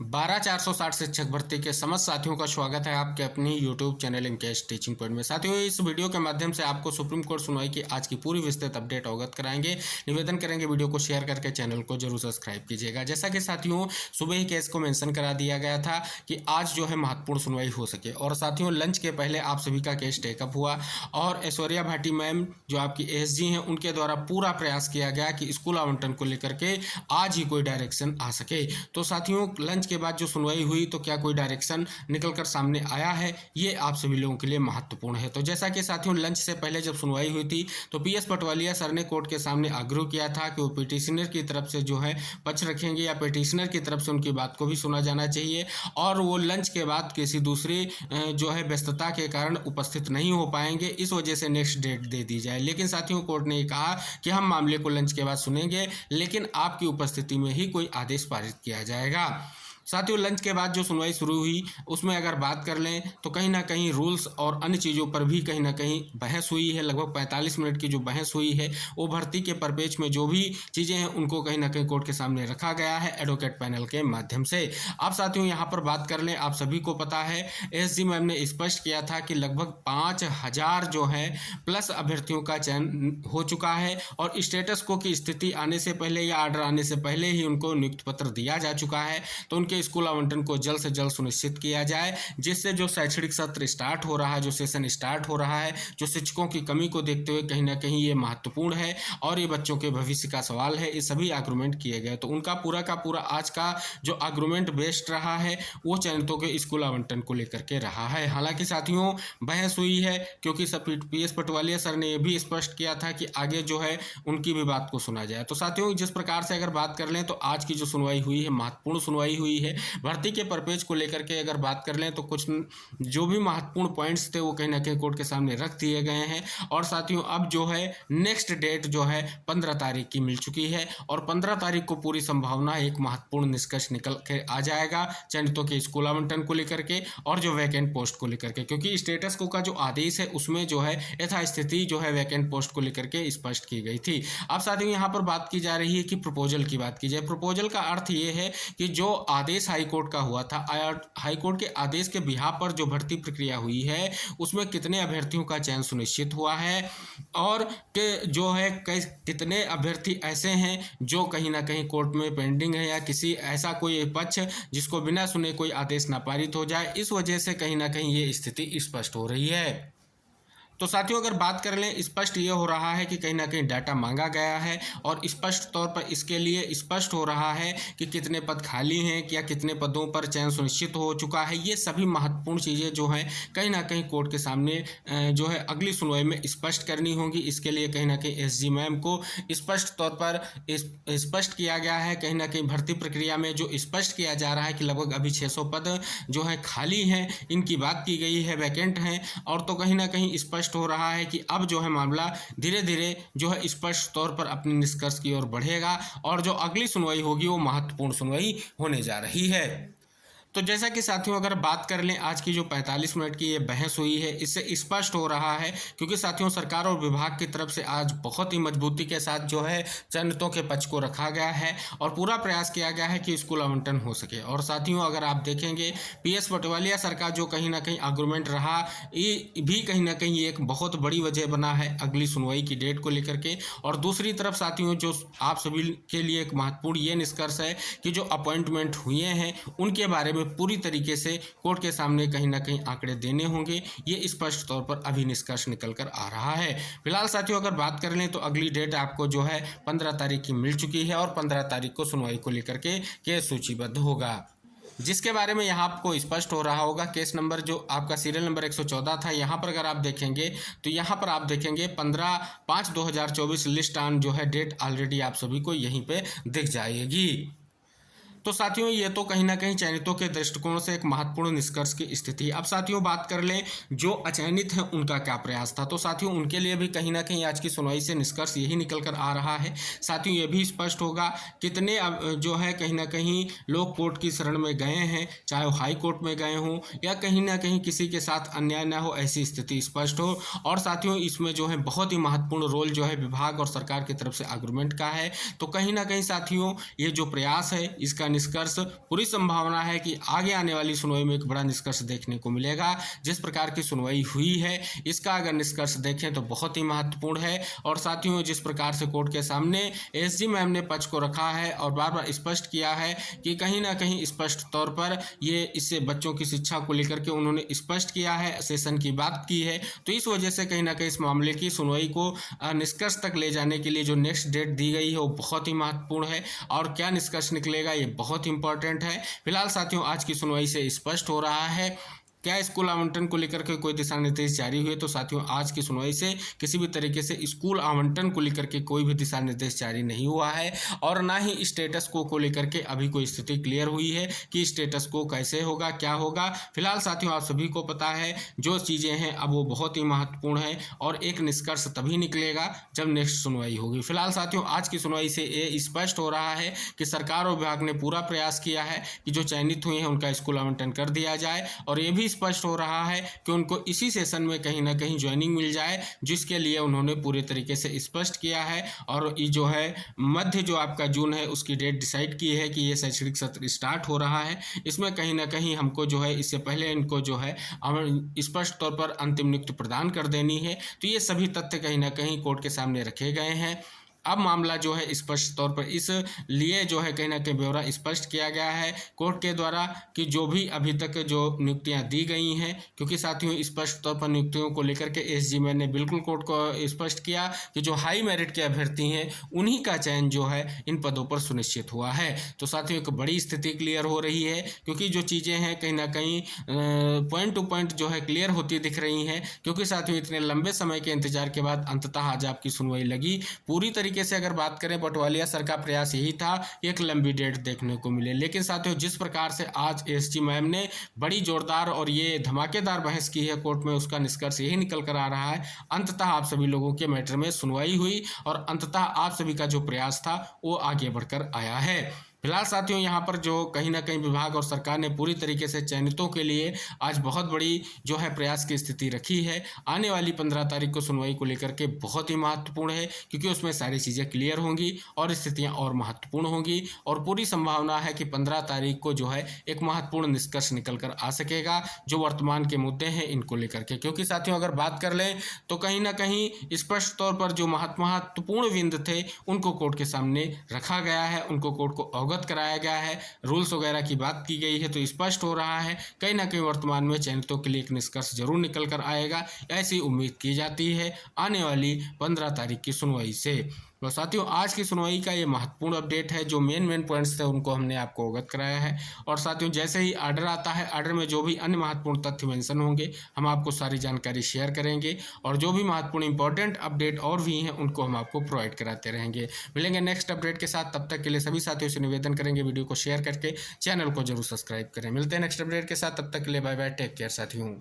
12,460 शिक्षक भर्ती के समस्त साथियों का स्वागत है आपके अपनी YouTube चैनल इनकेश टीचिंग पॉइंट में। साथियों, इस वीडियो के माध्यम से आपको सुप्रीम कोर्ट सुनवाई की आज की पूरी विस्तृत अपडेट अवगत कराएंगे। निवेदन करेंगे वीडियो को शेयर करके चैनल को जरूर सब्सक्राइब कीजिएगा। जैसा कि साथियों सुबह ही केस को मेंशन करा दिया गया था कि आज जो है महत्वपूर्ण सुनवाई हो सके, और साथियों लंच के पहले आप सभी का केस टेकअप हुआ और ऐश्वर्या भाटी मैम जो आपकी ASG हैं उनके द्वारा पूरा प्रयास किया गया कि स्कूल आवंटन को लेकर के आज ही कोई डायरेक्शन आ सके। तो साथियों लंच के बाद जो सुनवाई हुई तो क्या कोई डायरेक्शन निकलकर सामने आया है, ये आप सभी लोगों के लिए महत्वपूर्ण है। तो जैसा कि साथियों लंच से पहले जब सुनवाई हुई थी तो PS पटवालिया सर ने कोर्ट के सामने आग्रह किया था कि वो पिटिशनर की तरफ से जो है पक्ष रखेंगे या पिटिशनर की तरफ से उनकी बात को भी सुना जाना चाहिए, और वो लंच के बाद किसी दूसरी जो है व्यस्तता के कारण उपस्थित नहीं हो पाएंगे, इस वजह से नेक्स्ट डेट दे दी जाए। लेकिन साथियों कोर्ट ने कहा कि हम मामले को लंच के बाद सुनेंगे, लेकिन आपकी उपस्थिति में ही कोई आदेश पारित किया जाएगा। साथियों लंच के बाद जो सुनवाई शुरू हुई उसमें अगर बात कर लें तो कहीं ना कहीं रूल्स और अन्य चीज़ों पर भी कहीं ना कहीं बहस हुई है। लगभग 45 मिनट की जो बहस हुई है वो भर्ती के परिपेक्ष में जो भी चीज़ें हैं उनको कहीं ना कहीं कोर्ट के सामने रखा गया है एडवोकेट पैनल के माध्यम से। अब साथियों यहाँ पर बात कर लें, आप सभी को पता है ASG मैम ने स्पष्ट किया था कि लगभग 5,000 जो है प्लस अभ्यर्थियों का चयन हो चुका है और स्टेटस को की स्थिति आने से पहले या आर्डर आने से पहले ही उनको नियुक्ति पत्र दिया जा चुका है। तो उनके स्कूल आवंटन को जल्द से जल्द सुनिश्चित किया जाए, जिससे जो शैक्षणिक सत्र स्टार्ट हो रहा है, जो सेशन स्टार्ट हो रहा है, जो शिक्षकों की कमी को देखते हुए कहीं ना कहीं ये महत्वपूर्ण है और ये बच्चों के भविष्य का सवाल है। ये सभी आर्गुमेंट किए गए, तो उनका पूरा का पूरा आज का जो आर्गुमेंट बेस्ड रहा है वो चयनितों के स्कूल आवंटन को लेकर के रहा है। हालांकि साथियों बहस हुई है क्योंकि PS पटवालिया सर ने यह भी स्पष्ट किया था कि आगे जो है उनकी भी बात को सुना जाए। तो साथियों जिस प्रकार से अगर बात कर लें तो आज की जो सुनवाई हुई है महत्वपूर्ण सुनवाई हुई है। भर्ती के परपेज को लेकर के अगर बात कर लें तो कुछ जो भी महत्वपूर्ण पॉइंट्स थे वो कहीं ना कहीं कोर्ट के सामने रख दिए गए हैं। और साथियों अब जो है नेक्स्ट डेट जो है 15 तारीख की मिल चुकी है और 15 तारीख को पूरी संभावना एक महत्वपूर्ण निष्कर्ष निकल के आ जाएगा चयनितों के स्कूल आवंटन को लेकर के और जो वैकेंट पोस्ट को लेकर के, क्योंकि स्टेटस को का जो आदेश है उसमें जो है यथास्थिति जो है वैकेंट पोस्ट को लेकर के स्पष्ट की गई थी। अब साथियों यहाँ पर बात की जा रही है कि प्रपोजल की बात की जाए। प्रपोजल का अर्थ ये है कि जो आदेश हाईकोर्ट का हुआ था, हाईकोर्ट के आदेश के बिहाफ पर जो भर्ती प्रक्रिया हुई है उसमें कितने अभ्यर्थियों का चयन सुनिश्चित हुआ है और के जो है कितने अभ्यर्थी ऐसे हैं जो कहीं ना कहीं कोर्ट में पेंडिंग है या किसी ऐसा कोई पक्ष जिसको बिना सुने कोई आदेश ना पारित हो जाए, इस वजह से कहीं ना कहीं ये स्थिति स्पष्ट हो रही है। तो साथियों अगर बात कर लें स्पष्ट ये हो रहा है कि कहीं ना कहीं डाटा मांगा गया है और स्पष्ट तौर पर इसके लिए स्पष्ट हो रहा है कि कितने पद खाली हैं या कितने पदों पर चयन सुनिश्चित हो चुका है। ये सभी महत्वपूर्ण चीज़ें जो हैं कहीं ना कहीं कोर्ट के सामने जो है अगली सुनवाई में स्पष्ट करनी होगी। इसके लिए कहीं ना कहीं SG मैम को स्पष्ट तौर पर स्पष्ट किया गया है। कहीं ना कहीं भर्ती प्रक्रिया में जो स्पष्ट किया जा रहा है कि लगभग अभी 600 पद जो है खाली हैं, इनकी बात की गई है, वैकेंट हैं, और तो कहीं ना कहीं स्पष्ट हो रहा है कि अब जो है मामला धीरे धीरे जो है स्पष्ट तौर पर अपने निष्कर्ष की ओर बढ़ेगा और जो अगली सुनवाई होगी वो महत्वपूर्ण सुनवाई होने जा रही है। तो जैसा कि साथियों अगर बात कर लें आज की जो 45 मिनट की ये बहस हुई है इससे स्पष्ट हो रहा है, क्योंकि साथियों सरकार और विभाग की तरफ से आज बहुत ही मजबूती के साथ जो है चयनितों के पक्ष को रखा गया है और पूरा प्रयास किया गया है कि स्कूल आवंटन हो सके। और साथियों अगर आप देखेंगे PS पटवालिया सर का जो कहीं ना कहीं आर्गुमेंट रहा ये भी कहीं ना कहीं एक बहुत बड़ी वजह बना है अगली सुनवाई की डेट को लेकर के। और दूसरी तरफ साथियों जो आप सभी के लिए एक महत्वपूर्ण ये निष्कर्ष है कि जो अपॉइंटमेंट हुए हैं उनके बारे में पूरी तरीके से कोर्ट के सामने कहीं ना कहीं आंकड़े देने होंगे। ये स्पष्ट तौर पर अभी निष्कर्ष निकल कर आ रहा है। फिलहाल साथियों अगर बात कर लें तो अगली डेट आपको जो है 15 तारीख की मिल चुकी है और 15 तारीख को सुनवाई को लेकर के केस सूचीबद्ध होगा, जिसके बारे में यहाँ आपको स्पष्ट हो रहा होगा। केस नंबर जो आपका सीरियल नंबर 114 था, यहाँ पर अगर आप देखेंगे तो यहाँ पर आप देखेंगे 15/5/2024 लिस्ट ऑन जो है डेट ऑलरेडी आप सभी को यहीं पे दिख जाएगी। तो साथियों ये तो कहीं ना कहीं चयनितों के दृष्टिकोण से एक महत्वपूर्ण निष्कर्ष की स्थिति। अब साथियों बात कर लें जो अचयनित हैं उनका क्या प्रयास था, तो साथियों उनके लिए भी कहीं ना कहीं आज की सुनवाई से निष्कर्ष यही निकल कर आ रहा है। साथियों ये भी स्पष्ट होगा कितने जो है कहीं ना कहीं लोग कोर्ट की शरण में गए हैं, चाहे वो हाई कोर्ट में गए हों या कहीं ना कहीं किसी के साथ अन्याय न हो ऐसी स्थिति स्पष्ट हो। और साथियों इसमें जो है बहुत ही महत्वपूर्ण रोल जो है विभाग और सरकार की तरफ से आर्गुमेंट का है। तो कहीं ना कहीं साथियों ये जो प्रयास है इसका निष्कर्ष पूरी संभावना है कि आगे आने वाली सुनवाई में एक बड़ा निष्कर्ष देखने को मिलेगा। जिस प्रकार की सुनवाई हुई है इसका अगर निष्कर्ष देखें तो बहुत ही महत्वपूर्ण है। और साथियों, जिस प्रकार से कोर्ट के सामने एसजी मैम ने पक्ष को रखा है और बार बार स्पष्ट किया है कि कहीं ना कहीं स्पष्ट तौर पर ये इससे बच्चों की शिक्षा को लेकर के उन्होंने स्पष्ट किया है, सेशन की बात की है, तो इस वजह से कहीं ना कहीं इस मामले की सुनवाई को निष्कर्ष तक ले जाने के लिए जो नेक्स्ट डेट दी गई है वो बहुत ही महत्वपूर्ण है। और क्या निष्कर्ष निकलेगा ये बहुत इंपॉर्टेंट है। फिलहाल साथियों, आज की सुनवाई से स्पष्ट हो रहा है क्या स्कूल आवंटन को लेकर के कोई दिशा निर्देश जारी हुए। तो साथियों, आज की सुनवाई से किसी भी तरीके से स्कूल आवंटन को लेकर के कोई भी दिशा निर्देश जारी नहीं हुआ है और ना ही स्टेटस को लेकर के अभी कोई स्थिति क्लियर हुई है कि स्टेटस को कैसे होगा, क्या होगा। फिलहाल साथियों, आप सभी को पता है जो चीज़ें हैं अब वो बहुत ही महत्वपूर्ण है और एक निष्कर्ष तभी निकलेगा जब नेक्स्ट सुनवाई होगी। फिलहाल साथियों, आज की सुनवाई से ये स्पष्ट हो रहा है कि सरकार और विभाग ने पूरा प्रयास किया है कि जो चयनित हुए हैं उनका स्कूल आवंटन कर दिया जाए और ये भी स्पष्ट हो रहा है कि उनको इसी सेशन में कहीं ना कहीं ज्वाइनिंग मिल जाए, जिसके लिए उन्होंने पूरे तरीके से स्पष्ट किया है। और ये जो है मध्य जो आपका जून है उसकी डेट डिसाइड की है कि ये शैक्षणिक सत्र स्टार्ट हो रहा है। इसमें कहीं ना कहीं हमको जो है इससे पहले इनको जो है स्पष्ट तौर पर अंतिम नियुक्ति प्रदान कर देनी है। तो ये सभी तथ्य कहीं ना कहीं कोर्ट के सामने रखे गए हैं। अब मामला जो है स्पष्ट तौर पर इस लिए जो है कहीं ना कहीं ब्यौरा स्पष्ट किया गया है कोर्ट के द्वारा कि जो भी अभी तक जो नियुक्तियां दी गई हैं, क्योंकि साथियों स्पष्ट तौर पर नियुक्तियों को लेकर के एसजी मैम ने बिल्कुल कोर्ट को स्पष्ट किया कि जो हाई मेरिट के अभ्यर्थी हैं उन्हीं का चयन जो है इन पदों पर सुनिश्चित हुआ है। तो साथियों, एक बड़ी स्थिति क्लियर हो रही है क्योंकि जो चीज़ें हैं कहीं ना कहीं पॉइंट टू पॉइंट जो है क्लियर होती दिख रही हैं। क्योंकि साथियों, इतने लंबे समय के इंतजार के बाद अंततः आज आपकी सुनवाई लगी। पूरी तरीके से अगर बात करें पटवारिया सर का प्रयास यही था एक लंबी डेट देखने को मिले, लेकिन साथियों जिस प्रकार से आज एसजी मैम ने बड़ी जोरदार और ये धमाकेदार बहस की है कोर्ट में, उसका निष्कर्ष यही निकल कर आ रहा है। अंततः आप सभी लोगों के मैटर में सुनवाई हुई और अंततः आप सभी का जो प्रयास था वो आगे बढ़कर आया है। फिलहाल साथियों, यहाँ पर जो कहीं ना कहीं विभाग और सरकार ने पूरी तरीके से चयनितों के लिए आज बहुत बड़ी जो है प्रयास की स्थिति रखी है। आने वाली 15 तारीख को सुनवाई को लेकर के बहुत ही महत्वपूर्ण है क्योंकि उसमें सारी चीज़ें क्लियर होंगी और स्थितियाँ और महत्वपूर्ण होंगी और पूरी संभावना है कि 15 तारीख को जो है एक महत्वपूर्ण निष्कर्ष निकल कर आ सकेगा जो वर्तमान के मुद्दे हैं इनको लेकर के। क्योंकि साथियों अगर बात कर लें तो कहीं ना कहीं स्पष्ट तौर पर जो महत्वपूर्ण बिंदु थे उनको कोर्ट के सामने रखा गया है, उनको कोर्ट को अवगत कराया गया है, रूल्स वगैरह की बात की गई है। तो स्पष्ट हो रहा है कहीं ना कहीं वर्तमान में चयनितों के लिए एक निष्कर्ष जरूर निकल कर आएगा, ऐसी उम्मीद की जाती है आने वाली 15 तारीख की सुनवाई से। तो साथियों, आज की सुनवाई का ये महत्वपूर्ण अपडेट है। जो मेन पॉइंट्स थे उनको हमने आपको अवगत कराया है और साथियों जैसे ही आर्डर आता है, आर्डर में जो भी अन्य महत्वपूर्ण तथ्य मेंशन होंगे हम आपको सारी जानकारी शेयर करेंगे और जो भी महत्वपूर्ण इंपॉर्टेंट अपडेट और भी हैं उनको हम आपको प्रोवाइड कराते रहेंगे। मिलेंगे नेक्स्ट अपडेट के साथ, तब तक के लिए सभी साथियों से निवेदन करेंगे वीडियो को शेयर करके चैनल को जरूर सब्सक्राइब करें। मिलते हैं नेक्स्ट अपडेट के साथ, तब तक के लिए बाय बाय, टेक केयर साथियों।